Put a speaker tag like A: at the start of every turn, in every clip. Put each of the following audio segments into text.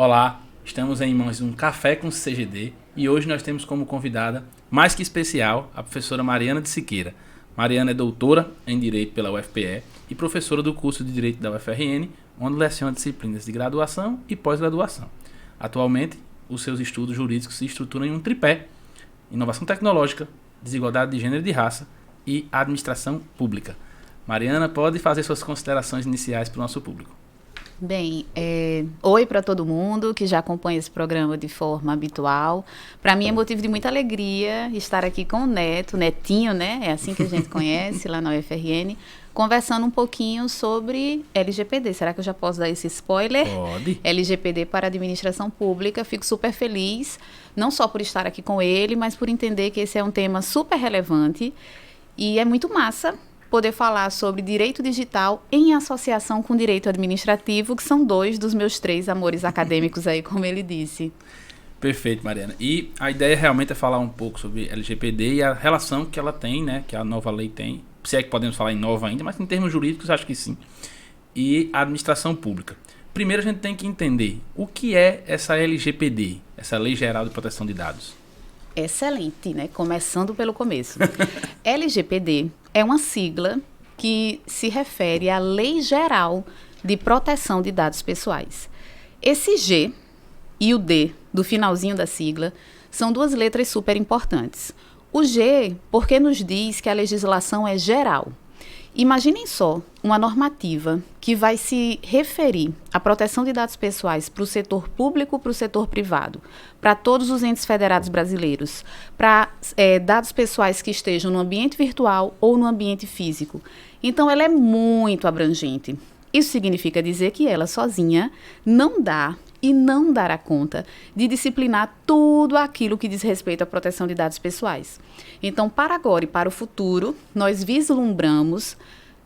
A: Olá, estamos em mais um Café com CGD e hoje nós temos como convidada, mais que especial, a professora Mariana de Siqueira. Mariana é doutora em Direito pela UFPE e professora do curso de Direito da UFRN, onde leciona disciplinas de graduação e pós-graduação. Atualmente, os seus estudos jurídicos se estruturam em um tripé: inovação tecnológica, desigualdade de gênero e de raça e administração pública. Mariana, pode fazer suas considerações iniciais para o nosso público.
B: Bem, oi para todo mundo que já acompanha esse programa de forma habitual. Para mim é motivo de muita alegria estar aqui com o Netinho, né? É assim que a gente conhece lá na UFRN, conversando um pouquinho sobre LGPD. Será que eu já posso dar esse spoiler?
A: Pode.
B: LGPD para a administração pública. Fico super feliz, não só por estar aqui com ele, mas por entender que esse é um tema super relevante e é muito massa poder falar sobre direito digital em associação com direito administrativo, que são dois dos meus 3 amores acadêmicos aí, como ele disse.
A: Perfeito, Mariana. E a ideia realmente é falar um pouco sobre LGPD e a relação que ela tem, né, que a nova lei tem, se é que podemos falar em nova ainda, mas em termos jurídicos acho que sim, e a administração pública. Primeiro a gente tem que entender o que é essa LGPD, essa Lei Geral de Proteção de Dados.
B: Excelente, né? Começando pelo começo. LGPD é uma sigla que se refere à Lei Geral de Proteção de Dados Pessoais. Esse G e o D do finalzinho da sigla são 2 letras super importantes. O G, porque nos diz que a legislação é geral. Imaginem só uma normativa que vai se referir à proteção de dados pessoais para o setor público, para o setor privado, para todos os entes federados brasileiros, para dados pessoais que estejam no ambiente virtual ou no ambiente físico. Então, ela é muito abrangente. Isso significa dizer que ela sozinha não dá e não dará conta de disciplinar tudo aquilo que diz respeito à proteção de dados pessoais. Então, para agora e para o futuro, nós vislumbramos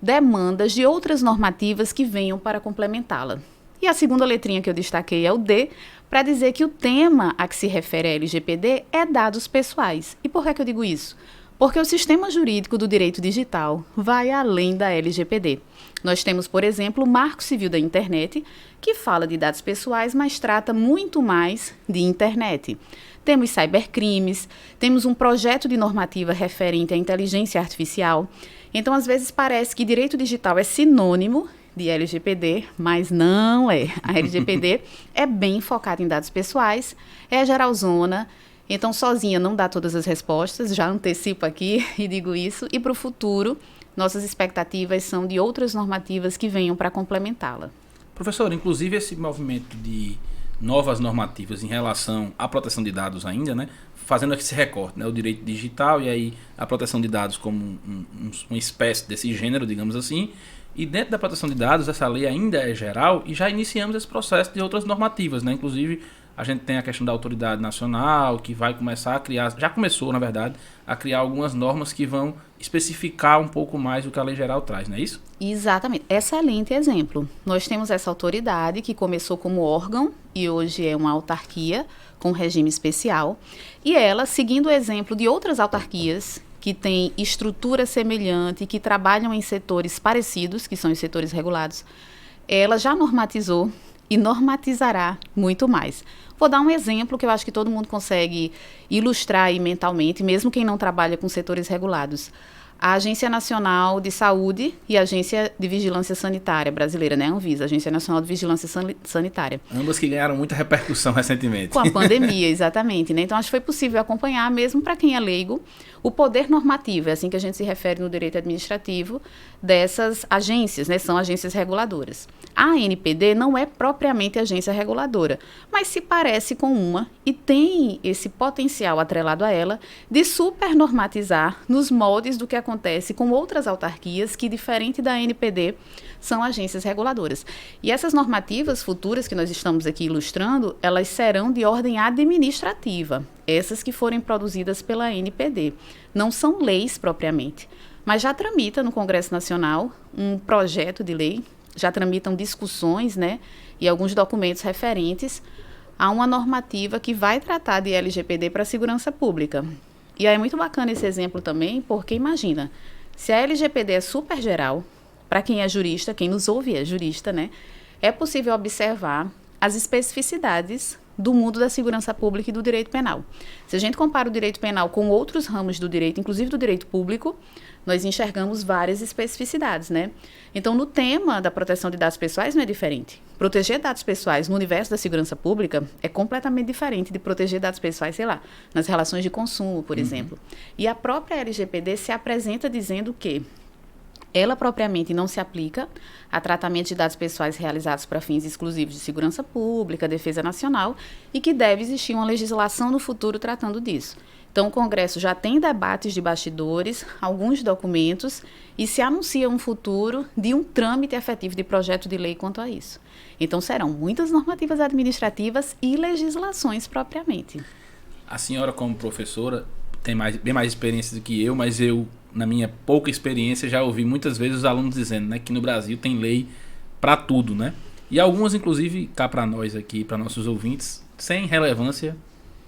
B: demandas de outras normativas que venham para complementá-la. E a segunda letrinha que eu destaquei é o D, para dizer que o tema a que se refere a LGPD é dados pessoais. E por que eu digo isso? Porque o sistema jurídico do direito digital vai além da LGPD. Nós temos, por exemplo, o Marco Civil da Internet, que fala de dados pessoais, mas trata muito mais de internet. Temos cybercrimes, temos um projeto de normativa referente à inteligência artificial. Então, às vezes, parece que direito digital é sinônimo de LGPD, mas não é. A LGPD é bem focada em dados pessoais, é geralzona. Então, sozinha não dá todas as respostas, já antecipo aqui e digo isso. E para o futuro, nossas expectativas são de outras normativas que venham para complementá-la.
A: Professor, inclusive esse movimento de novas normativas em relação à proteção de dados ainda, né, fazendo esse recorte, né, o direito digital e aí a proteção de dados como uma espécie desse gênero, digamos assim, e dentro da proteção de dados essa lei ainda é geral e já iniciamos esse processo de outras normativas, né, inclusive a gente tem a questão da autoridade nacional, que vai começar a criar, já começou, na verdade, a criar algumas normas que vão especificar um pouco mais o que a lei geral traz, não é isso?
B: Exatamente. Excelente exemplo. Nós temos essa autoridade que começou como órgão e hoje é uma autarquia com regime especial. E ela, seguindo o exemplo de outras autarquias que têm estrutura semelhante, que trabalham em setores parecidos, que são os setores regulados, ela já normatizou e normatizará muito mais. Vou dar um exemplo que eu acho que todo mundo consegue ilustrar aí mentalmente, mesmo quem não trabalha com setores regulados. A Agência Nacional de Saúde e a Agência de Vigilância Sanitária brasileira, né? Anvisa, Agência Nacional de Vigilância Sanitária.
A: Ambas que ganharam muita repercussão recentemente.
B: Com a pandemia, exatamente, né? Então, acho que foi possível acompanhar, mesmo para quem é leigo, o poder normativo, é assim que a gente se refere no direito administrativo, dessas agências, né? São agências reguladoras. A ANPD não é propriamente agência reguladora, mas se parece com uma e tem esse potencial atrelado a ela de supernormatizar nos moldes do que acontece com outras autarquias que, diferente da ANPD, são agências reguladoras. E essas normativas futuras que nós estamos aqui ilustrando, elas serão de ordem administrativa, essas que forem produzidas pela ANPD. Não são leis propriamente, mas já tramita no Congresso Nacional um projeto de lei, já tramitam discussões, né, e alguns documentos referentes a uma normativa que vai tratar de LGPD para a segurança pública. E aí é muito bacana esse exemplo também, porque imagina, se a LGPD é super geral, para quem é jurista, quem nos ouve é jurista, né, é possível observar as especificidades do mundo da segurança pública e do direito penal. Se a gente compara o direito penal com outros ramos do direito, inclusive do direito público, nós enxergamos várias especificidades, né? Então, no tema da proteção de dados pessoais não é diferente. Proteger dados pessoais no universo da segurança pública é completamente diferente de proteger dados pessoais, sei lá, nas relações de consumo, por exemplo. E a própria LGPD se apresenta dizendo que ela propriamente não se aplica a tratamento de dados pessoais realizados para fins exclusivos de segurança pública, defesa nacional, e que deve existir uma legislação no futuro tratando disso. Então, o Congresso já tem debates de bastidores, alguns documentos, e se anuncia um futuro de um trâmite efetivo de projeto de lei quanto a isso. Então, serão muitas normativas administrativas e legislações propriamente.
A: A senhora, como professora, tem bem mais experiência do que eu, mas eu, na minha pouca experiência, já ouvi muitas vezes os alunos dizendo, né, que no Brasil tem lei para tudo, né? E algumas, inclusive, cá para nós aqui, para nossos ouvintes, sem relevância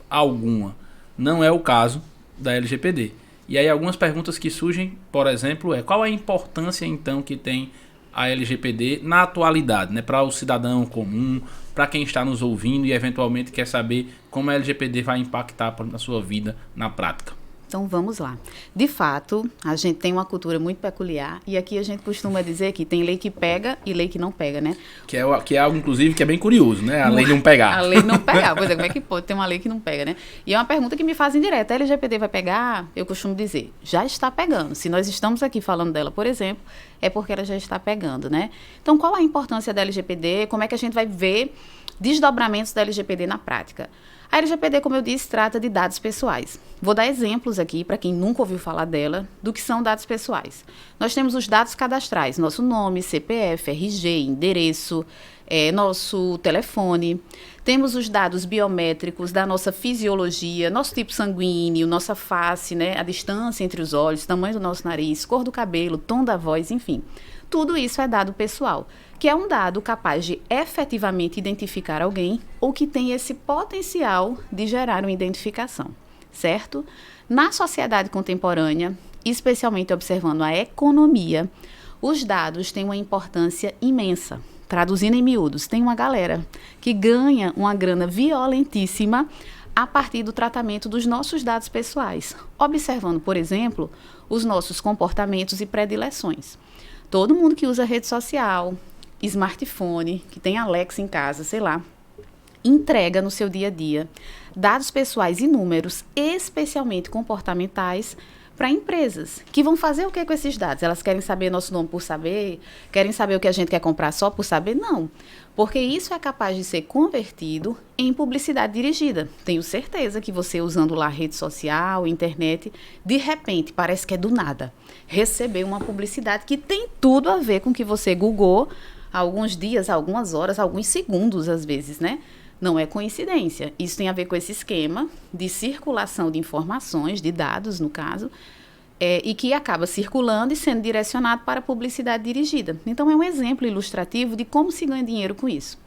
A: alguma. Não é o caso da LGPD. E aí algumas perguntas que surgem, por exemplo, qual a importância, então, que tem a LGPD na atualidade, né, para o cidadão comum, para quem está nos ouvindo e eventualmente quer saber como a LGPD vai impactar na sua vida na prática.
B: Então, vamos lá. De fato, a gente tem uma cultura muito peculiar e aqui a gente costuma dizer que tem lei que pega e lei que não pega, né?
A: Que é algo, inclusive, que é bem curioso, né? A lei não pegar.
B: A lei não pegar. Pois é, como é que pode ter uma lei que não pega, né? E é uma pergunta que me fazem direto. A LGPD vai pegar? Eu costumo dizer, já está pegando. Se nós estamos aqui falando dela, por exemplo, é porque ela já está pegando, né? Então, qual a importância da LGPD? Como é que a gente vai ver desdobramentos da LGPD na prática? A LGPD, como eu disse, trata de dados pessoais. Vou dar exemplos aqui, para quem nunca ouviu falar dela, do que são dados pessoais. Nós temos os dados cadastrais, nosso nome, CPF, RG, endereço, nosso telefone. Temos os dados biométricos da nossa fisiologia, nosso tipo sanguíneo, nossa face, né, a distância entre os olhos, tamanho do nosso nariz, cor do cabelo, tom da voz, enfim. Tudo isso é dado pessoal, que é um dado capaz de efetivamente identificar alguém ou que tem esse potencial de gerar uma identificação, certo? Na sociedade contemporânea, especialmente observando a economia, os dados têm uma importância imensa. Traduzindo em miúdos, tem uma galera que ganha uma grana violentíssima a partir do tratamento dos nossos dados pessoais, observando, por exemplo, os nossos comportamentos e predileções. Todo mundo que usa rede social, smartphone, que tem Alexa em casa, sei lá, entrega no seu dia a dia dados pessoais e números, especialmente comportamentais, para empresas, que vão fazer o que com esses dados? Elas querem saber nosso nome por saber? Querem saber o que a gente quer comprar só por saber? Não, porque isso é capaz de ser convertido em publicidade dirigida. Tenho certeza que você, usando lá rede social, internet, de repente, parece que é do nada, recebeu uma publicidade que tem tudo a ver com o que você googou há alguns dias, algumas horas, alguns segundos às vezes, né? Não é coincidência. Isso tem a ver com esse esquema de circulação de informações, de dados, no caso, e que acaba circulando e sendo direcionado para a publicidade dirigida. Então, é um exemplo ilustrativo de como se ganha dinheiro com isso.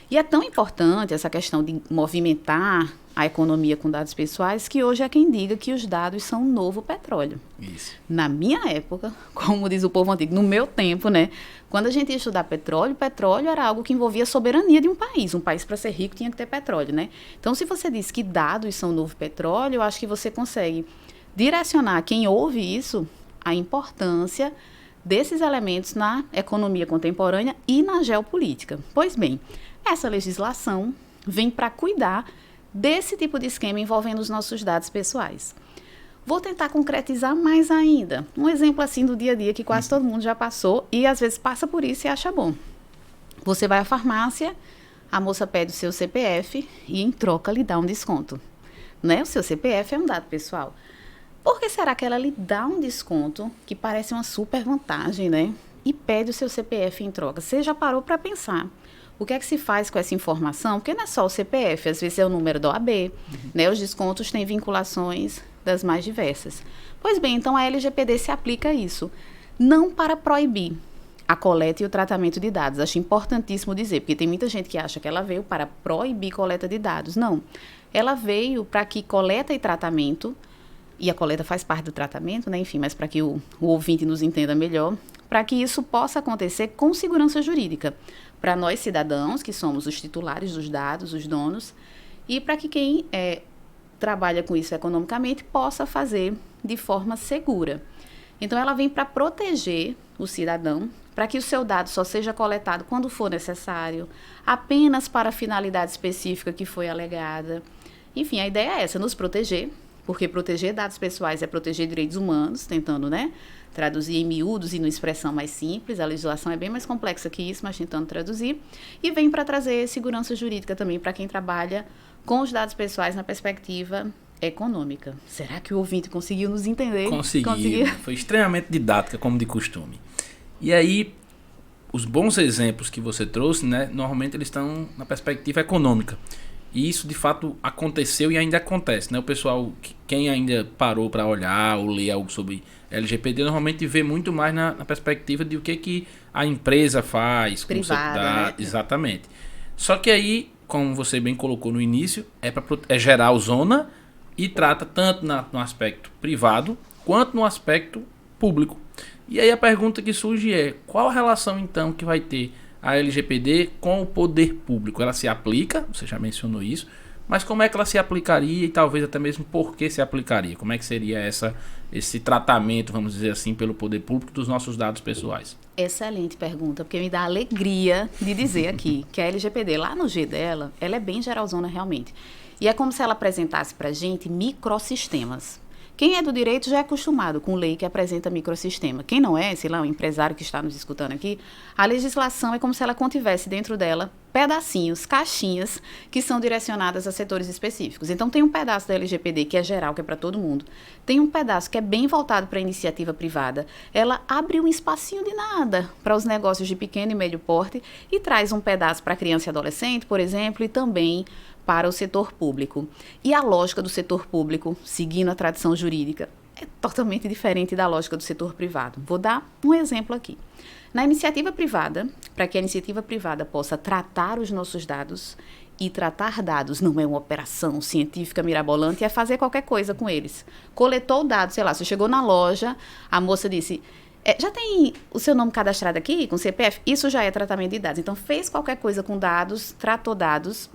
B: E é tão importante essa questão de movimentar a economia com dados pessoais que hoje há quem diga que os dados são um novo petróleo.
A: Isso.
B: Na minha época, como diz o povo antigo, no meu tempo, né? Quando a gente ia estudar petróleo era algo que envolvia a soberania de um país. Um país, para ser rico, tinha que ter petróleo, né? Então, se você diz que dados são o novo petróleo, eu acho que você consegue direcionar quem ouve isso a importância desses elementos na economia contemporânea e na geopolítica. Pois bem, essa legislação vem para cuidar desse tipo de esquema envolvendo os nossos dados pessoais. Vou tentar concretizar mais ainda. Um exemplo assim do dia a dia que quase todo mundo já passou e às vezes passa por isso e acha bom. Você vai à farmácia, a moça pede o seu CPF e em troca lhe dá um desconto. Né? O seu CPF é um dado pessoal. Por que será que ela lhe dá um desconto que parece uma super vantagem, né? E pede o seu CPF em troca? Você já parou para pensar o que é que se faz com essa informação? Porque não é só o CPF, às vezes é o número da OAB, né? Os descontos têm vinculações das mais diversas. Pois bem, então a LGPD se aplica a isso. Não para proibir a coleta e o tratamento de dados. Acho importantíssimo dizer, porque tem muita gente que acha que ela veio para proibir coleta de dados. Não. Ela veio para que coleta e tratamento, e a coleta faz parte do tratamento, né? Enfim, mas para que o ouvinte nos entenda melhor, para que isso possa acontecer com segurança jurídica, para nós cidadãos, que somos os titulares dos dados, os donos, e para que quem trabalha com isso economicamente possa fazer de forma segura. Então, ela vem para proteger o cidadão, para que o seu dado só seja coletado quando for necessário, apenas para a finalidade específica que foi alegada. Enfim, a ideia é essa, nos proteger, porque proteger dados pessoais é proteger direitos humanos, tentando, traduzir em miúdos e numa expressão mais simples. A legislação é bem mais complexa que isso, mas tentando traduzir. E vem para trazer segurança jurídica também para quem trabalha com os dados pessoais na perspectiva econômica. Será que o ouvinte conseguiu nos entender?
A: Conseguiu. Foi extremamente didática, como de costume. E aí, os bons exemplos que você trouxe, normalmente eles estão na perspectiva econômica. E isso, de fato, aconteceu e ainda acontece. O pessoal, quem ainda parou para olhar ou ler algo sobre LGPD, normalmente vê muito mais na perspectiva de o que a empresa faz.
B: Privada,
A: Exatamente. Só que aí, como você bem colocou no início, é geral zona e trata tanto no aspecto privado quanto no aspecto público. E aí a pergunta que surge é: qual a relação então que vai ter a LGPD com o poder público? Ela se aplica, você já mencionou isso, mas como é que ela se aplicaria e talvez até mesmo por que se aplicaria? Como é que seria esse tratamento, vamos dizer assim, pelo poder público dos nossos dados pessoais?
B: Excelente pergunta, porque me dá alegria de dizer aqui que a LGPD, lá no G dela, ela é bem geralzona realmente. E é como se ela apresentasse para a gente microsistemas. Quem é do direito já é acostumado com lei que apresenta microsistema. Quem não é, sei lá, um empresário que está nos escutando aqui, a legislação é como se ela contivesse dentro dela pedacinhos, caixinhas, que são direcionadas a setores específicos. Então, tem um pedaço da LGPD que é geral, que é para todo mundo. Tem um pedaço que é bem voltado para a iniciativa privada. Ela abre um espacinho de nada para os negócios de pequeno e médio porte e traz um pedaço para criança e adolescente, por exemplo, e também para o setor público. E a lógica do setor público, seguindo a tradição jurídica, é totalmente diferente da lógica do setor privado. Vou dar um exemplo aqui. Na iniciativa privada, para que a iniciativa privada possa tratar os nossos dados, e tratar dados não é uma operação científica mirabolante, é fazer qualquer coisa com eles. Coletou o dado, sei lá, você chegou na loja, a moça disse: já tem o seu nome cadastrado aqui, com CPF? Isso já é tratamento de dados. Então, fez qualquer coisa com dados, tratou dados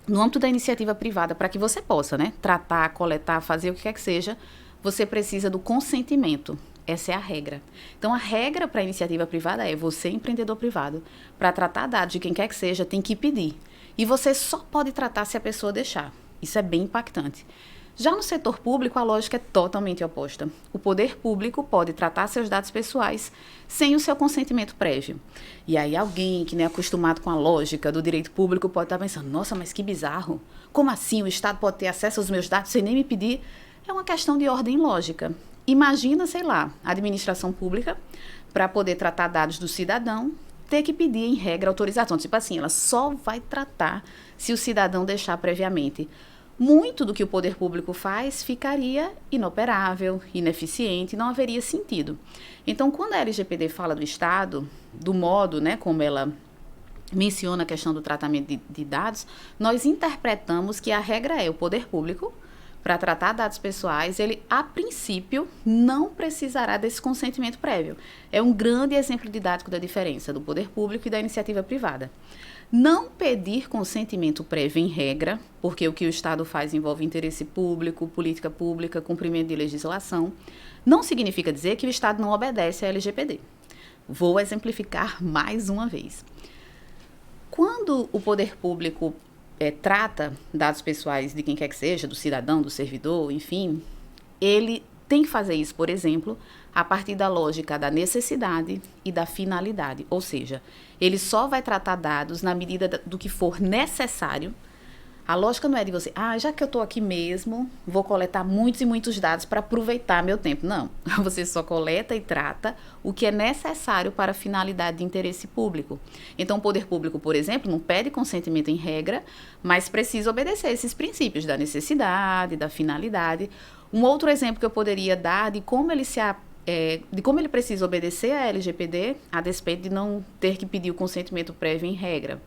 B: no âmbito da iniciativa privada, para que você possa, tratar, coletar, fazer o que quer que seja, você precisa do consentimento. Essa é a regra. Então, a regra para a iniciativa privada é: você, empreendedor privado, para tratar dados de quem quer que seja, tem que pedir. E você só pode tratar se a pessoa deixar. Isso é bem impactante. Já no setor público, a lógica é totalmente oposta. O poder público pode tratar seus dados pessoais sem o seu consentimento prévio. E aí alguém que não é acostumado com a lógica do direito público pode estar pensando: nossa, mas que bizarro. Como assim o Estado pode ter acesso aos meus dados sem nem me pedir? É uma questão de ordem lógica. Imagina, sei lá, a administração pública, para poder tratar dados do cidadão, ter que pedir em regra autorização. Tipo assim, ela só vai tratar se o cidadão deixar previamente. Muito do que o poder público faz ficaria inoperável, ineficiente, não haveria sentido. Então, quando a LGPD fala do Estado, do modo, como ela menciona a questão do tratamento de dados, nós interpretamos que a regra é: o poder público, para tratar dados pessoais, ele, a princípio, não precisará desse consentimento prévio. É um grande exemplo didático da diferença do poder público e da iniciativa privada. Não pedir consentimento prévio em regra, porque o que o Estado faz envolve interesse público, política pública, cumprimento de legislação, não significa dizer que o Estado não obedece à LGPD. Vou exemplificar mais uma vez. Quando o poder público trata dados pessoais de quem quer que seja, do cidadão, do servidor, enfim, ele tem que fazer isso, por exemplo, a partir da lógica da necessidade e da finalidade. Ou seja, ele só vai tratar dados na medida do que for necessário. A lógica não é de você: já que eu estou aqui mesmo, vou coletar muitos e muitos dados para aproveitar meu tempo. Não, você só coleta e trata o que é necessário para a finalidade de interesse público. Então, o poder público, por exemplo, não pede consentimento em regra, mas precisa obedecer esses princípios da necessidade, da finalidade. Um outro exemplo que eu poderia dar de como ele precisa obedecer à LGPD, a despeito de não ter que pedir o consentimento prévio em regra.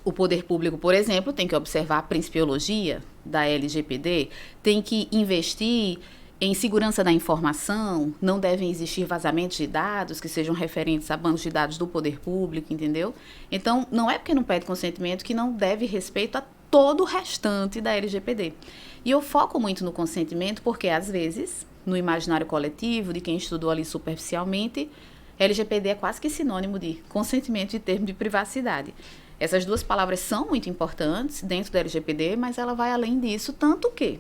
B: O poder público, por exemplo, tem que observar a principiologia da LGPD, tem que investir Em segurança da informação, não devem existir vazamentos de dados que sejam referentes a bancos de dados do poder público, entendeu? Então, não é porque não pede consentimento que não deve respeito a todo o restante da LGPD. E eu foco muito no consentimento porque, às vezes, no imaginário coletivo, de quem estudou ali superficialmente, LGPD é quase que sinônimo de consentimento e termo de privacidade. Essas duas palavras são muito importantes dentro da LGPD, mas ela vai além disso, tanto que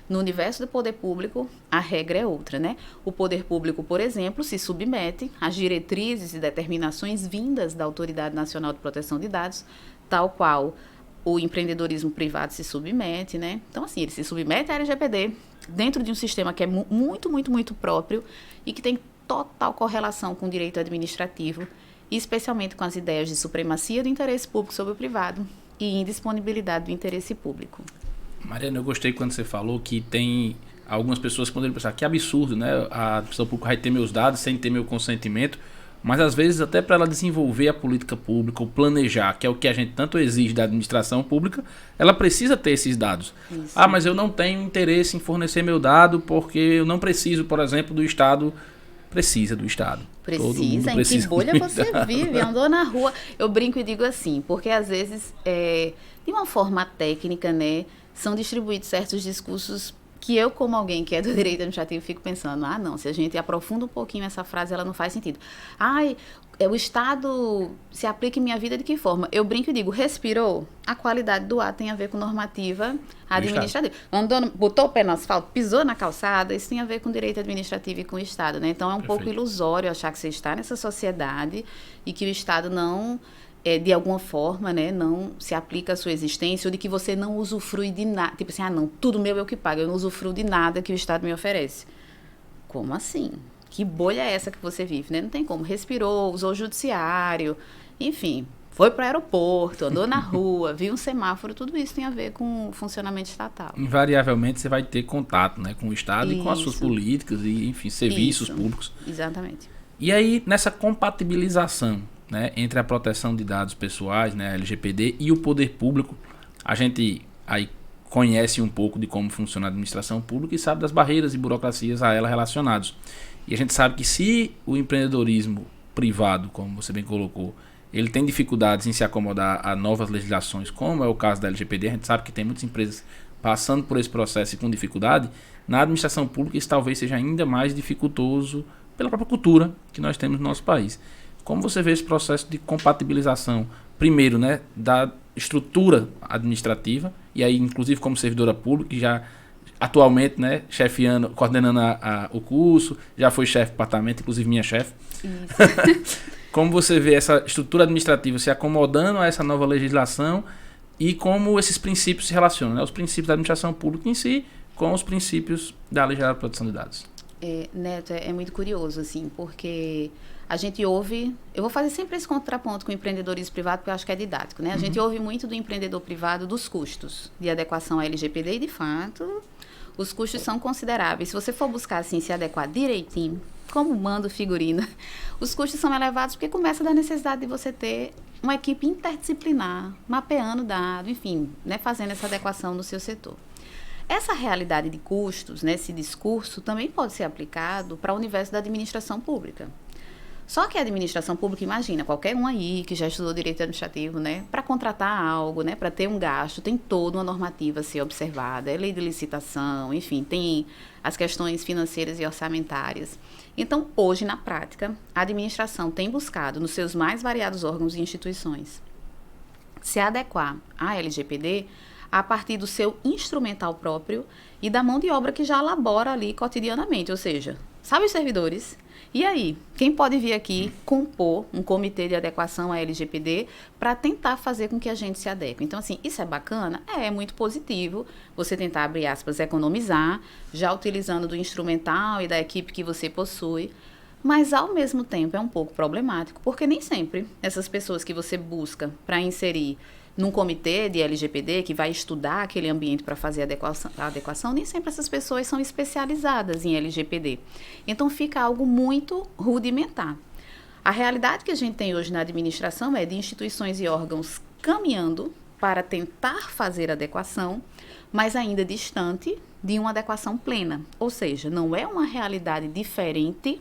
B: no universo do poder público a regra é outra, né? O poder público, por exemplo, se submete às diretrizes e determinações vindas da Autoridade Nacional de Proteção de Dados, tal qual o empreendedorismo privado se submete, né? Então, assim, ele se submete à LGPD dentro de um sistema que é muito próprio e que tem total correlação com o direito administrativo, e especialmente com as ideias de supremacia do interesse público sobre o privado e indisponibilidade do interesse público.
A: Mariana, eu gostei quando você falou que tem algumas pessoas que poderiam pensar que absurdo, né? A administração pública vai ter meus dados sem ter meu consentimento, mas às vezes até para ela desenvolver a política pública, ou planejar, que é o que a gente tanto exige da administração pública, ela precisa ter esses dados. Isso. Ah, mas eu não tenho interesse em fornecer meu dado porque eu não preciso, por exemplo, do Estado. Precisa do Estado.
B: Precisa, em que bolha você vive? Andou na rua. Eu brinco e digo assim, porque às vezes, de uma forma técnica, né, são distribuídos certos discursos que eu, como alguém que é do direito administrativo, fico pensando, não, se a gente aprofunda um pouquinho essa frase, ela não faz sentido. O Estado se aplica em minha vida de que forma? Eu brinco e digo, respirou? A qualidade do ar tem a ver com normativa administrativa. Andou, botou o pé no asfalto, pisou na calçada, isso tem a ver com direito administrativo e com o Estado, né? Então, é um pouco ilusório achar que você está nessa sociedade e que o Estado não... de alguma forma, né, não se aplica à sua existência, ou de que você não usufrui de nada. Tipo assim, não, tudo meu é o que paga, eu não usufruo de nada que o Estado me oferece. Como assim? Que bolha é essa que você vive, né? Não tem como. Respirou, usou o judiciário, enfim, foi para o aeroporto, andou na rua, viu um semáforo, tudo isso tem a ver com o funcionamento estatal.
A: Invariavelmente você vai ter contato, né, com o Estado e com as suas políticas e, enfim, serviços públicos.
B: Exatamente.
A: E aí, nessa compatibilização, né, entre a proteção de dados pessoais, né, a LGPD, e o poder público, a gente aí conhece um pouco de como funciona a administração pública e sabe das barreiras e burocracias a ela relacionados. E a gente sabe que se o empreendedorismo privado, como você bem colocou, ele tem dificuldades em se acomodar a novas legislações, como é o caso da LGPD, a gente sabe que tem muitas empresas passando por esse processo e com dificuldade, na administração pública isso talvez seja ainda mais dificultoso pela própria cultura que nós temos no nosso país. Como você vê esse processo de compatibilização, primeiro, né, da estrutura administrativa, e aí inclusive como servidora pública, que já atualmente, né, chefiando, coordenando o curso, já foi chefe de departamento, inclusive minha chefe. Como você vê essa estrutura administrativa se acomodando a essa nova legislação e como esses princípios se relacionam, né, os princípios da administração pública em si com os princípios da Lei Geral de Proteção de Dados?
B: Neto, é muito curioso, assim, porque a gente ouve... Eu vou fazer sempre esse contraponto com o empreendedorismo privado, porque eu acho que é didático, né? A gente ouve muito do empreendedor privado dos custos de adequação à LGPD e, de fato, os custos são consideráveis. Se você for buscar, assim, se adequar direitinho, como manda o figurino, os custos são elevados porque começa da necessidade de você ter uma equipe interdisciplinar, mapeando dados, enfim, né, fazendo essa adequação no seu setor. Essa realidade de custos, né, esse discurso, também pode ser aplicado para o universo da administração pública. Só que a administração pública, imagina, qualquer um aí que já estudou direito administrativo, né, para contratar algo, né, para ter um gasto, tem toda uma normativa a ser observada, é lei de licitação, enfim, tem as questões financeiras e orçamentárias. Então, hoje, na prática, a administração tem buscado, nos seus mais variados órgãos e instituições, se adequar à LGPD a partir do seu instrumental próprio e da mão de obra que já elabora ali cotidianamente, ou seja, sabe os servidores? E aí, quem pode vir aqui compor um comitê de adequação à LGPD para tentar fazer com que a gente se adeque? Então, assim, isso é bacana? É muito positivo você tentar, abre aspas, economizar, já utilizando do instrumental e da equipe que você possui, mas, ao mesmo tempo, é um pouco problemático, porque nem sempre essas pessoas que você busca para inserir num comitê de LGPD que vai estudar aquele ambiente para fazer a adequação, nem sempre essas pessoas são especializadas em LGPD. Então, fica algo muito rudimentar. A realidade que a gente tem hoje na administração é de instituições e órgãos caminhando para tentar fazer adequação, mas ainda distante de uma adequação plena. Ou seja, não é uma realidade diferente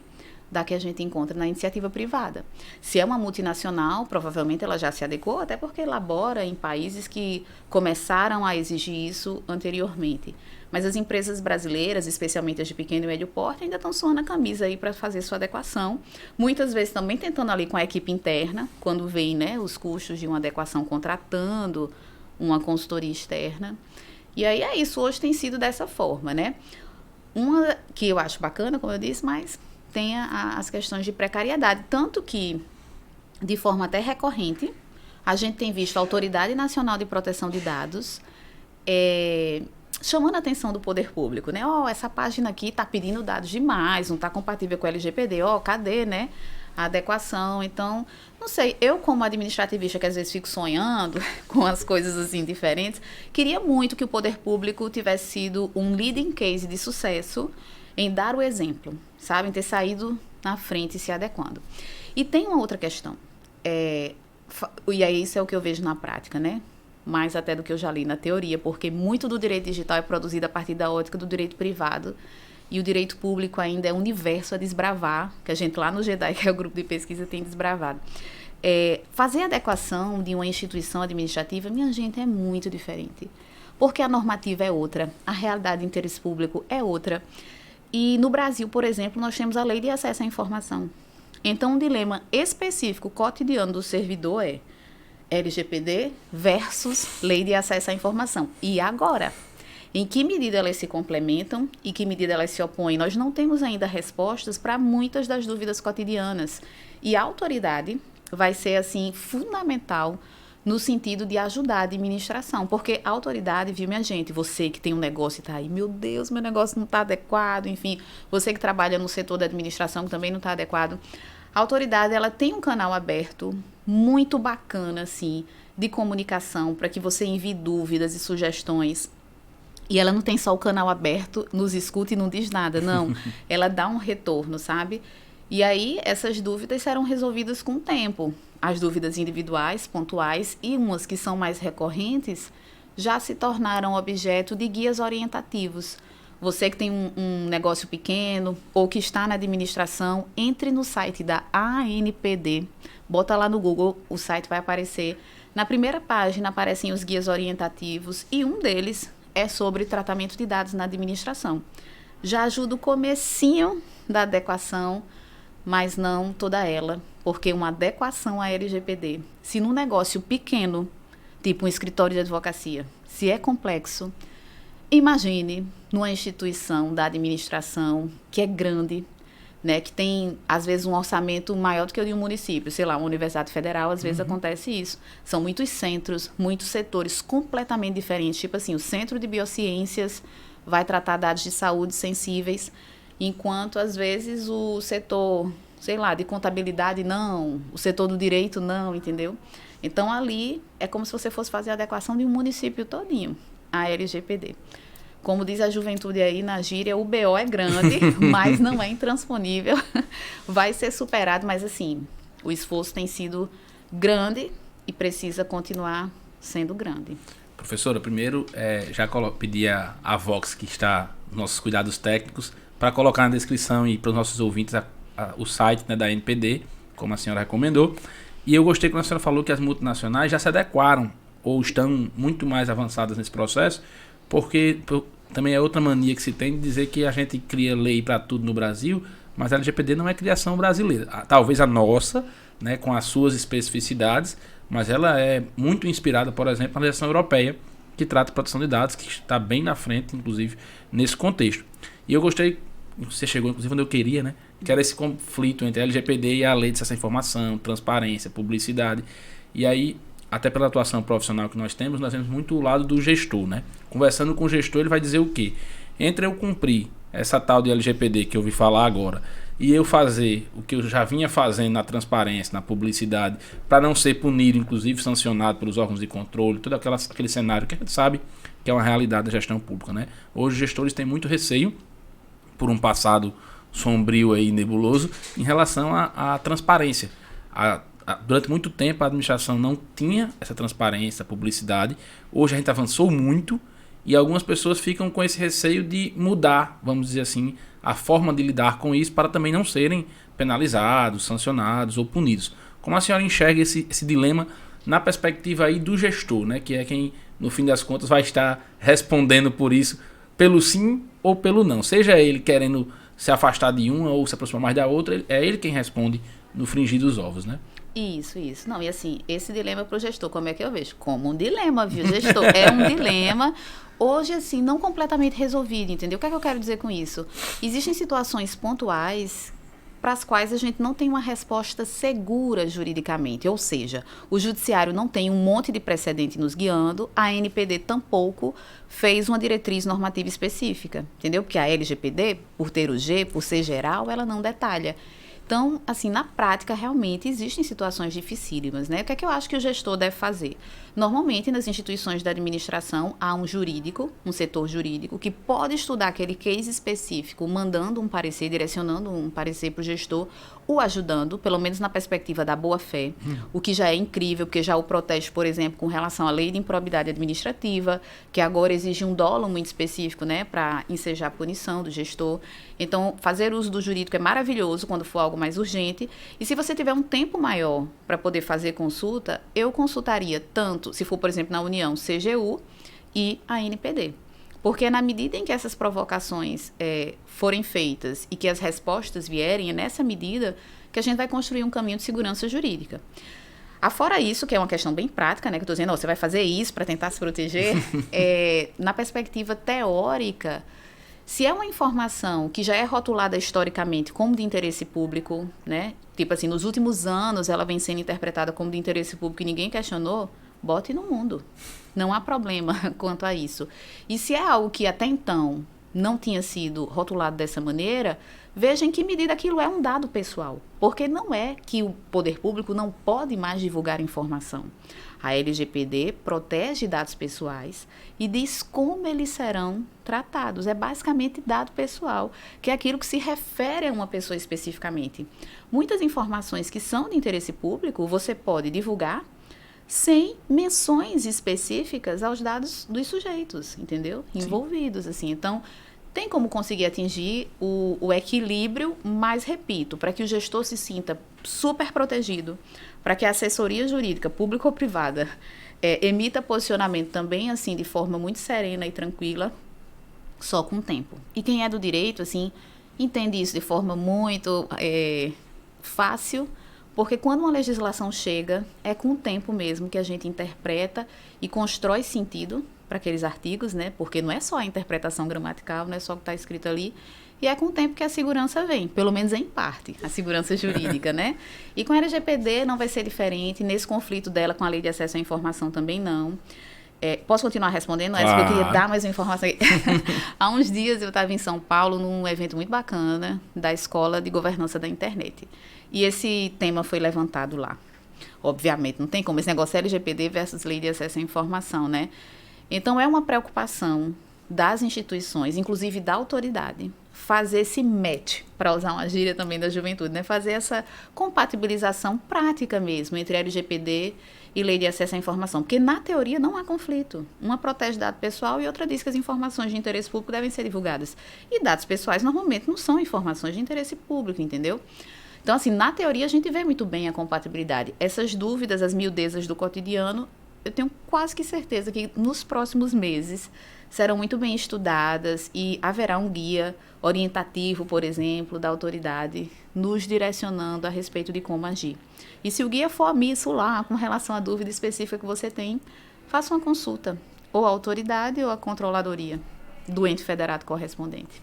B: da que a gente encontra na iniciativa privada. Se é uma multinacional, provavelmente ela já se adequou, até porque elabora em países que começaram a exigir isso anteriormente. Mas as empresas brasileiras, especialmente as de pequeno e médio porte, ainda estão suando a camisa aí para fazer sua adequação. Muitas vezes também tentando ali com a equipe interna, quando vem, né, os custos de uma adequação contratando uma consultoria externa. E aí é isso, hoje tem sido dessa forma, né? Uma que eu acho bacana, como eu disse, mas tem as questões de precariedade. Tanto que, de forma até recorrente, a gente tem visto a Autoridade Nacional de Proteção de Dados chamando a atenção do poder público, né? Essa página aqui está pedindo dados demais, não está compatível com o LGPD. Cadê, né? A adequação. Então, não sei, eu como administrativista, que às vezes fico sonhando com as coisas assim diferentes, queria muito que o poder público tivesse sido um leading case de sucesso em dar o exemplo, sabe? Em ter saído na frente e se adequando. E tem uma outra questão, e aí isso é o que eu vejo na prática, né? Mais até do que eu já li na teoria, porque muito do direito digital é produzido a partir da ótica do direito privado, e o direito público ainda é um universo a desbravar, que a gente lá no GEDAI, que é o grupo de pesquisa, tem desbravado. Fazer adequação de uma instituição administrativa, minha gente, é muito diferente. Porque a normativa é outra, a realidade de interesse público é outra. E no Brasil, por exemplo, nós temos a Lei de Acesso à Informação. Então, um dilema específico, cotidiano do servidor é LGPD versus Lei de Acesso à Informação. E agora? Em que medida elas se complementam e que medida elas se opõem? Nós não temos ainda respostas para muitas das dúvidas cotidianas. E a autoridade vai ser, assim, fundamental no sentido de ajudar a administração. Porque a autoridade, viu, minha gente, você que tem um negócio e está aí, meu Deus, meu negócio não está adequado, enfim, você que trabalha no setor da administração que também não está adequado. A autoridade, ela tem um canal aberto muito bacana, assim, de comunicação para que você envie dúvidas e sugestões. E ela não tem só o canal aberto, nos escuta e não diz nada, não. Ela dá um retorno, sabe? E aí, essas dúvidas serão resolvidas com o tempo. As dúvidas individuais, pontuais e umas que são mais recorrentes já se tornaram objeto de guias orientativos. Você que tem um negócio pequeno ou que está na administração, entre no site da ANPD, bota lá no Google, o site vai aparecer. Na primeira página aparecem os guias orientativos e um deles é sobre tratamento de dados na administração. Já ajuda o comecinho da adequação, mas não toda ela, porque uma adequação à LGPD, se num negócio pequeno, tipo um escritório de advocacia, se é complexo, imagine numa instituição da administração que é grande, né, que tem, às vezes, um orçamento maior do que o de um município, sei lá, uma universidade federal, às vezes acontece isso. São muitos centros, muitos setores completamente diferentes, tipo assim, o Centro de Biociências vai tratar dados de saúde sensíveis, enquanto, às vezes, o setor, sei lá, de contabilidade não, o setor do direito não, entendeu? Então, ali, é como se você fosse fazer a adequação de um município todinho, a LGPD. Como diz a juventude aí na gíria, o BO é grande, mas não é intransponível. Vai ser superado, mas assim, o esforço tem sido grande e precisa continuar sendo grande.
A: Professora, primeiro, já pedi a Vox, que está nos nossos cuidados técnicos, para colocar na descrição e para os nossos ouvintes o site, né, da NPD, como a senhora recomendou. E eu gostei quando a senhora falou que as multinacionais já se adequaram ou estão muito mais avançadas nesse processo, porque também é outra mania que se tem de dizer que a gente cria lei para tudo no Brasil, mas a LGPD não é criação brasileira. Talvez a nossa, né, com as suas especificidades, mas ela é muito inspirada, por exemplo, na legislação europeia, que trata de proteção de dados, que está bem na frente, inclusive, nesse contexto. E eu gostei, você chegou, inclusive, onde eu queria, né, que era esse conflito entre a LGPD e a lei de acesso à informação, transparência, publicidade. E aí, até pela atuação profissional que nós temos muito o lado do gestor, né? Conversando com o gestor, ele vai dizer o quê? Entre eu cumprir essa tal de LGPD que eu ouvi falar agora e eu fazer o que eu já vinha fazendo na transparência, na publicidade, para não ser punido, inclusive sancionado pelos órgãos de controle, todo aquele cenário que a gente sabe que é uma realidade da gestão pública, né? Hoje os gestores têm muito receio, por um passado sombrio e nebuloso, em relação à transparência, a durante muito tempo a administração não tinha essa transparência, publicidade. Hoje a gente avançou muito e algumas pessoas ficam com esse receio de mudar, vamos dizer assim, a forma de lidar com isso para também não serem penalizados, sancionados ou punidos. Como a senhora enxerga esse dilema na perspectiva aí do gestor, né, que é quem, no fim das contas, vai estar respondendo por isso, pelo sim ou pelo não? Seja ele querendo se afastar de uma ou se aproximar mais da outra, é ele quem responde no frigir dos ovos, né?
B: Isso. Não, e assim, esse dilema para o gestor, como é que eu vejo? Como um dilema, viu, gestor? É um dilema, hoje, assim, não completamente resolvido, entendeu? O que é que eu quero dizer com isso? Existem situações pontuais para as quais a gente não tem uma resposta segura juridicamente, ou seja, o judiciário não tem um monte de precedente nos guiando, a ANPD tampouco fez uma diretriz normativa específica, entendeu? Porque a LGPD, por ter o G, por ser geral, ela não detalha. Então, assim, na prática, realmente existem situações dificílimas, né? O que é que eu acho que o gestor deve fazer? Normalmente, nas instituições da administração, há um jurídico, um setor jurídico, que pode estudar aquele case específico, mandando um parecer, direcionando um parecer para o gestor, o ajudando, pelo menos na perspectiva da boa-fé, o que já é incrível, porque já o protege, por exemplo, com relação à lei de improbidade administrativa, que agora exige um dolo muito específico, né, para ensejar a punição do gestor. Então, fazer uso do jurídico é maravilhoso quando for algo mais urgente. E se você tiver um tempo maior para poder fazer consulta, eu consultaria tanto, se for, por exemplo, na União, CGU e a ANPD. Porque na medida em que essas provocações forem feitas e que as respostas vierem, é nessa medida que a gente vai construir um caminho de segurança jurídica. Afora isso, que é uma questão bem prática, né, que eu estou dizendo, você vai fazer isso para tentar se proteger, na perspectiva teórica, se é uma informação que já é rotulada historicamente como de interesse público, né, tipo assim, nos últimos anos ela vem sendo interpretada como de interesse público e ninguém questionou, bote no mundo. Não há problema quanto a isso. E se é algo que até então não tinha sido rotulado dessa maneira, veja em que medida aquilo é um dado pessoal. Porque não é que o poder público não pode mais divulgar informação. A LGPD protege dados pessoais e diz como eles serão tratados. É basicamente dado pessoal, que é aquilo que se refere a uma pessoa especificamente. Muitas informações que são de interesse público, você pode divulgar sem menções específicas aos dados dos sujeitos, entendeu? Envolvidos, assim. Então, tem como conseguir atingir o equilíbrio, mas, repito, para que o gestor se sinta super protegido, para que a assessoria jurídica, pública ou privada, emita posicionamento também, assim, de forma muito serena e tranquila, só com o tempo. E quem é do direito, assim, entende isso de forma muito fácil, porque quando uma legislação chega, é com o tempo mesmo que a gente interpreta e constrói sentido para aqueles artigos, né? Porque não é só a interpretação gramatical, não é só o que está escrito ali, e é com o tempo que a segurança vem, pelo menos em parte, a segurança jurídica, né? E com a LGPD não vai ser diferente, nesse conflito dela com a Lei de Acesso à Informação também não. Posso continuar respondendo? Porque eu queria dar mais uma informação aqui. Há uns dias eu estava em São Paulo num evento muito bacana da Escola de Governança da Internet. E esse tema foi levantado lá. Obviamente, não tem como. Esse negócio é LGPD versus Lei de Acesso à Informação, né? Então, é uma preocupação das instituições, inclusive da autoridade, fazer esse match, para usar uma gíria também da juventude, né? Fazer essa compatibilização prática mesmo entre LGPD e Lei de Acesso à Informação. Porque, na teoria, não há conflito. Uma protege dado pessoal e outra diz que as informações de interesse público devem ser divulgadas. E dados pessoais, normalmente, não são informações de interesse público, entendeu? Então, assim, na teoria, a gente vê muito bem a compatibilidade. Essas dúvidas, as miudezas do cotidiano, eu tenho quase que certeza que nos próximos meses serão muito bem estudadas e haverá um guia orientativo, por exemplo, da autoridade, nos direcionando a respeito de como agir. E se o guia for omisso lá, com relação à dúvida específica que você tem, faça uma consulta, ou à autoridade ou à controladoria do ente federado correspondente.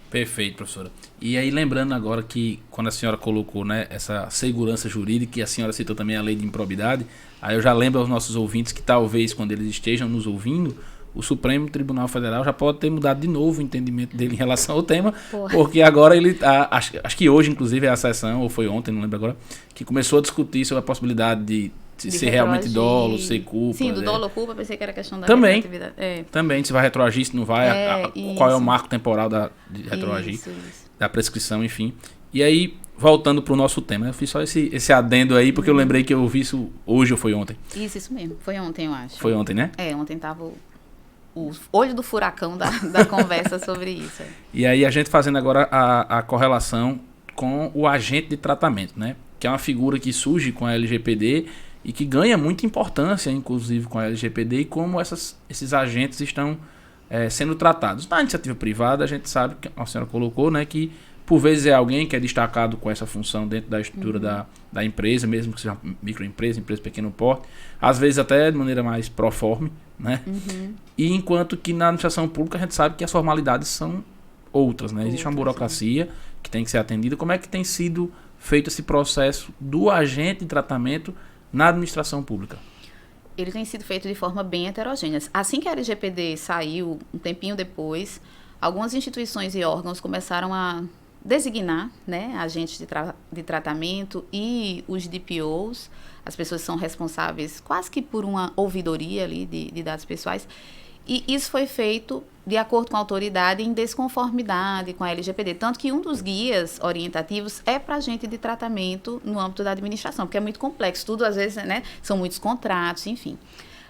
A: Perfeito, professora. E aí, lembrando agora que quando a senhora colocou, né, essa segurança jurídica, e a senhora citou também a lei de improbidade, aí eu já lembro aos nossos ouvintes que talvez, quando eles estejam nos ouvindo, o Supremo Tribunal Federal já pode ter mudado de novo o entendimento dele em relação ao tema, porque agora ele, acho que hoje, inclusive, é a sessão, ou foi ontem, não lembro agora, que começou a discutir sobre a possibilidade de ser realmente dolo, ser culpa.
B: Sim, do dolo ou culpa, pensei que era questão da
A: também,
B: retroatividade.
A: Também, se vai retroagir, se não vai, qual é o marco temporal de retroagir, isso. Da prescrição, enfim. E aí, voltando para o nosso tema, eu fiz só esse adendo aí, porque eu lembrei que eu vi isso hoje ou foi ontem.
B: Isso mesmo. Foi ontem, eu acho.
A: Foi ontem, né?
B: Ontem tava o olho do furacão da conversa sobre isso.
A: E aí a gente fazendo agora a correlação com o agente de tratamento, né? Que é uma figura que surge com a LGPD e que ganha muita importância, inclusive com a LGPD, e como esses agentes estão sendo tratados. Na iniciativa privada, a gente sabe, que a senhora colocou, né, que por vezes é alguém que é destacado com essa função dentro da estrutura da empresa, mesmo que seja microempresa, empresa de pequeno porte, às vezes até de maneira mais proforme, né? E enquanto que na administração pública a gente sabe que as formalidades são outras, né? Existe uma burocracia que tem que ser atendida. Como é que tem sido feito esse processo do agente de tratamento na administração pública?
B: Ele tem sido feito de forma bem heterogênea. Assim que a LGPD saiu, um tempinho depois, algumas instituições e órgãos começaram a designar, né, agentes de tratamento e os DPOs, as pessoas são responsáveis quase que por uma ouvidoria ali de dados pessoais, e isso foi feito de acordo com a autoridade em desconformidade com a LGPD, tanto que um dos guias orientativos é para agente de tratamento no âmbito da administração, porque é muito complexo, tudo às vezes, né, são muitos contratos, enfim.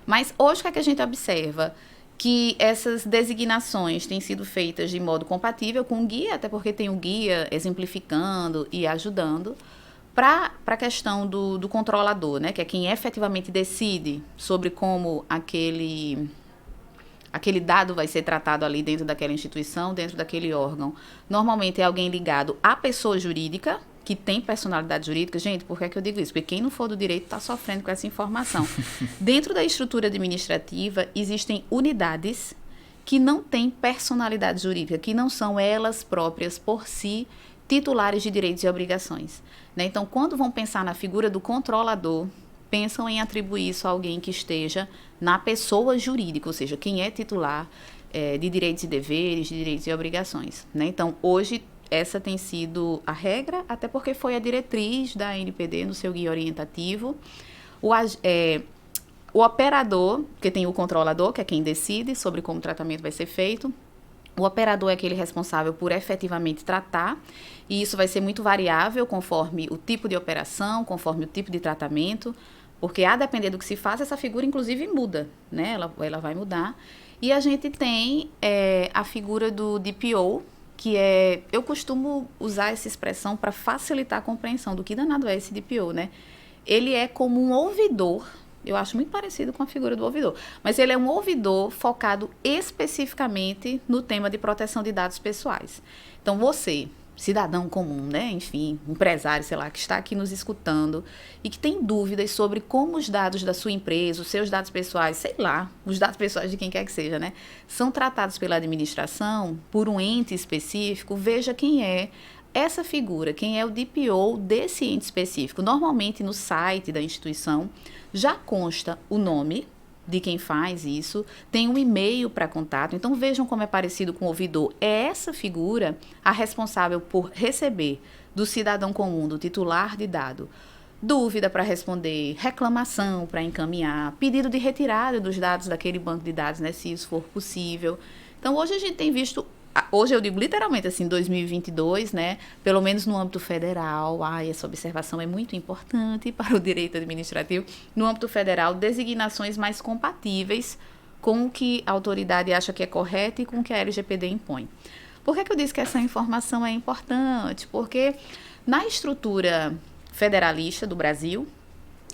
B: Mas hoje o que é que a gente observa? Que essas designações têm sido feitas de modo compatível com o guia, até porque tem o guia exemplificando e ajudando, para a questão do controlador, né, que é quem efetivamente decide sobre como aquele dado vai ser tratado ali dentro daquela instituição, dentro daquele órgão. Normalmente é alguém ligado à pessoa jurídica, que tem personalidade jurídica. Gente, por que é que eu digo isso? Porque quem não for do direito está sofrendo com essa informação. Dentro da estrutura administrativa, existem unidades que não têm personalidade jurídica, que não são elas próprias, por si, titulares de direitos e obrigações. Né? Então, quando vão pensar na figura do controlador, pensam em atribuir isso a alguém que esteja na pessoa jurídica, ou seja, quem é titular de direitos e deveres, de direitos e obrigações. Né? Então, hoje, essa tem sido a regra, até porque foi a diretriz da ANPD no seu guia orientativo. O operador, porque tem o controlador, que é quem decide sobre como o tratamento vai ser feito. O operador é aquele responsável por efetivamente tratar, e isso vai ser muito variável conforme o tipo de operação, conforme o tipo de tratamento, porque a depender do que se faz, essa figura inclusive muda, né? Ela vai mudar. E a gente tem a figura do DPO, que eu costumo usar essa expressão para facilitar a compreensão do que danado é esse DPO, né? Ele é como um ouvidor, eu acho muito parecido com a figura do ouvidor, mas ele é um ouvidor focado especificamente no tema de proteção de dados pessoais. Então, você, cidadão comum, né? Enfim, empresário, sei lá, que está aqui nos escutando e que tem dúvidas sobre como os dados da sua empresa, os seus dados pessoais, sei lá, os dados pessoais de quem quer que seja, né? São tratados pela administração por um ente específico, veja quem é essa figura, quem é o DPO desse ente específico. Normalmente, no site da instituição, já consta o nome de quem faz isso, tem um e-mail para contato. Então, vejam como é parecido com o ouvidor. É essa figura a responsável por receber do cidadão comum, do titular de dado, dúvida para responder, reclamação para encaminhar, pedido de retirada dos dados daquele banco de dados, né, se isso for possível. Então, hoje a gente tem visto, hoje eu digo literalmente assim, 2022, né, pelo menos no âmbito federal, essa observação é muito importante para o direito administrativo, no âmbito federal, designações mais compatíveis com o que a autoridade acha que é correto e com o que a LGPD impõe. Por que eu disse que essa informação é importante? Porque na estrutura federalista do Brasil,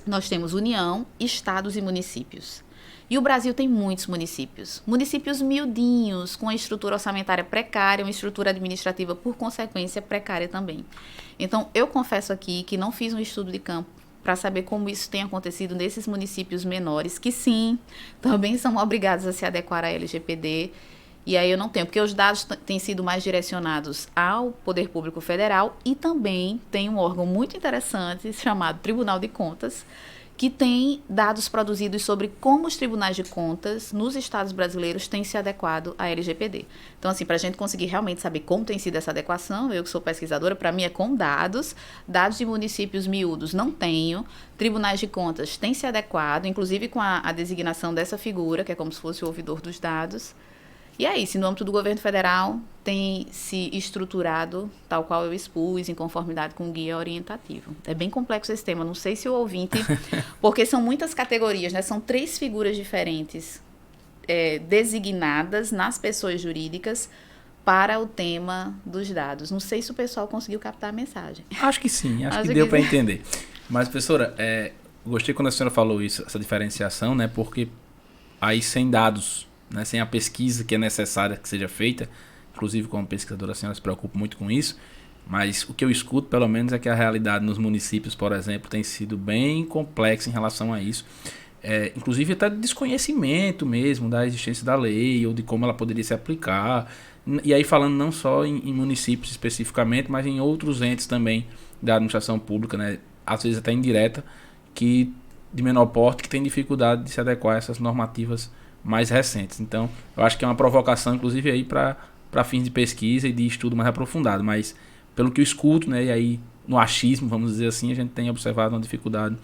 B: nós temos União, estados e municípios. E o Brasil tem muitos municípios. Municípios miudinhos, com a estrutura orçamentária precária, uma estrutura administrativa, por consequência, precária também. Então, eu confesso aqui que não fiz um estudo de campo para saber como isso tem acontecido nesses municípios menores, que sim, também são obrigados a se adequar à LGPD. E aí eu não tenho, porque os dados têm sido mais direcionados ao Poder Público Federal e também tem um órgão muito interessante chamado Tribunal de Contas, que tem dados produzidos sobre como os tribunais de contas nos estados brasileiros têm se adequado à LGPD. Então, assim, para a gente conseguir realmente saber como tem sido essa adequação, eu que sou pesquisadora, para mim é com dados de municípios miúdos não tenho, tribunais de contas têm se adequado, inclusive com a designação dessa figura, que é como se fosse o ouvidor dos dados. E é isso, no âmbito do governo federal, tem se estruturado, tal qual eu expus, em conformidade com o guia orientativo. É bem complexo esse tema, não sei se o ouvinte... Porque são muitas categorias, né? São 3 figuras diferentes designadas nas pessoas jurídicas para o tema dos dados. Não sei se o pessoal conseguiu captar a mensagem.
A: Acho que sim, acho que deu para entender. Mas, professora, gostei quando a senhora falou isso, essa diferenciação, né? Porque aí sem dados, né, sem a pesquisa que é necessária que seja feita, inclusive como pesquisadora a senhora se preocupa muito com isso, mas o que eu escuto pelo menos é que a realidade nos municípios, por exemplo, tem sido bem complexa em relação a isso. Inclusive até de desconhecimento mesmo da existência da lei ou de como ela poderia se aplicar. E aí falando não só em municípios especificamente, mas em outros entes também da administração pública, né, às vezes até indireta, que de menor porte, que tem dificuldade de se adequar a essas normativas mais recentes. Então, eu acho que é uma provocação, inclusive, aí para fins de pesquisa e de estudo mais aprofundado. Mas, pelo que eu escuto, né, e aí no achismo, vamos dizer assim, a gente tem observado uma dificuldade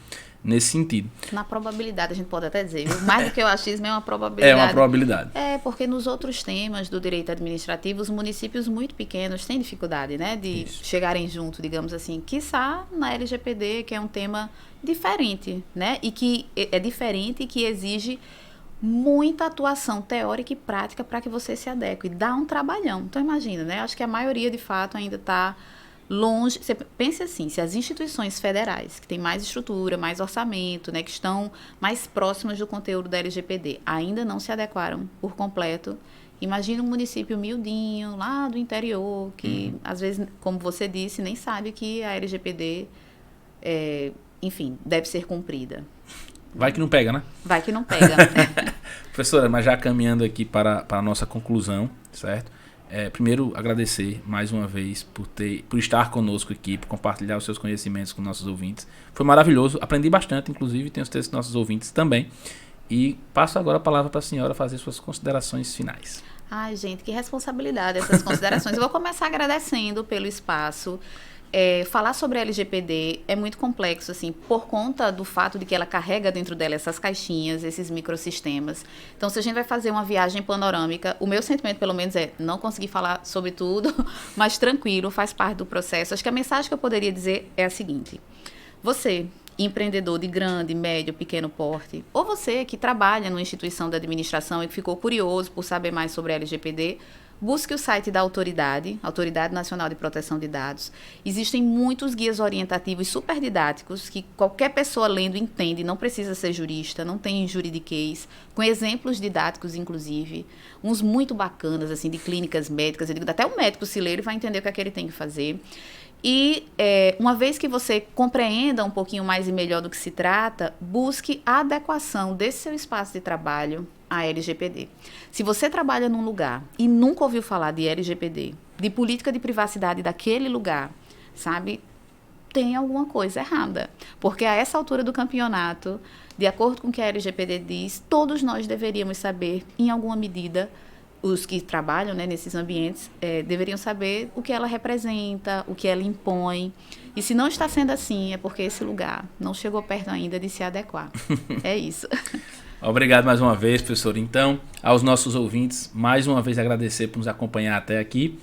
A: nesse sentido.
B: Na probabilidade, a gente pode até dizer, mais do que o achismo, é uma probabilidade.
A: É uma probabilidade.
B: Porque nos outros temas do direito administrativo, os municípios muito pequenos têm dificuldade, né, de chegarem junto, digamos assim, quiçá na LGPD, que é um tema diferente, né, e que é diferente e que exige muita atuação teórica e prática para que você se adeque. Dá um trabalhão. Então, imagina, né, acho que a maioria, de fato, ainda está longe. Você pense assim, se as instituições federais, que têm mais estrutura, mais orçamento, né, que estão mais próximas do conteúdo da LGPD, ainda não se adequaram por completo, imagina um município miudinho, lá do interior, que às vezes, como você disse, nem sabe que a LGPD, enfim, deve ser cumprida.
A: Vai que não pega, né?
B: Vai que não pega.
A: Professora, mas já caminhando aqui para a nossa conclusão, certo? Primeiro, agradecer mais uma vez por estar conosco aqui, por compartilhar os seus conhecimentos com nossos ouvintes. Foi maravilhoso, aprendi bastante, inclusive, tenho certeza que nossos ouvintes também. E passo agora a palavra para a senhora fazer suas considerações finais.
B: Ai, gente, que responsabilidade essas considerações. Eu vou começar agradecendo pelo espaço. Falar sobre a LGPD é muito complexo, assim, por conta do fato de que ela carrega dentro dela essas caixinhas, esses microsistemas. Então, se a gente vai fazer uma viagem panorâmica, o meu sentimento, pelo menos, é não conseguir falar sobre tudo, mas tranquilo, faz parte do processo. Acho que a mensagem que eu poderia dizer é a seguinte: você, empreendedor de grande, médio, pequeno porte, ou você que trabalha numa instituição da administração e que ficou curioso por saber mais sobre a LGPD, busque o site da Autoridade Nacional de Proteção de Dados. Existem muitos guias orientativos super didáticos que qualquer pessoa lendo entende, não precisa ser jurista, não tem juridiquês, com exemplos didáticos, inclusive, uns muito bacanas, assim, de clínicas médicas. Eu digo, até o médico, se ler, ele vai entender o que é que ele tem que fazer. E uma vez que você compreenda um pouquinho mais e melhor do que se trata, busque a adequação desse seu espaço de trabalho à LGPD. Se você trabalha num lugar e nunca ouviu falar de LGPD, de política de privacidade daquele lugar, sabe, tem alguma coisa errada. Porque a essa altura do campeonato, de acordo com o que a LGPD diz, todos nós deveríamos saber, em alguma medida, os que trabalham, né, nesses ambientes, deveriam saber o que ela representa, o que ela impõe. E se não está sendo assim, é porque esse lugar não chegou perto ainda de se adequar. É isso.
A: Obrigado mais uma vez, professor. Então, aos nossos ouvintes, mais uma vez agradecer por nos acompanhar até aqui.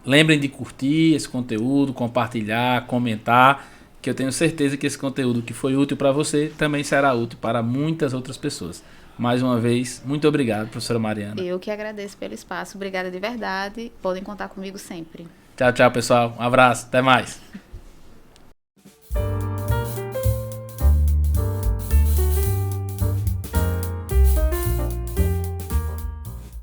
A: Lembrem de curtir esse conteúdo, compartilhar, comentar, que eu tenho certeza que esse conteúdo que foi útil para você também será útil para muitas outras pessoas. Mais uma vez, muito obrigado, professora Mariana.
B: Eu que agradeço pelo espaço. Obrigada de verdade. Podem contar comigo sempre.
A: Tchau, tchau, pessoal. Um abraço. Até mais.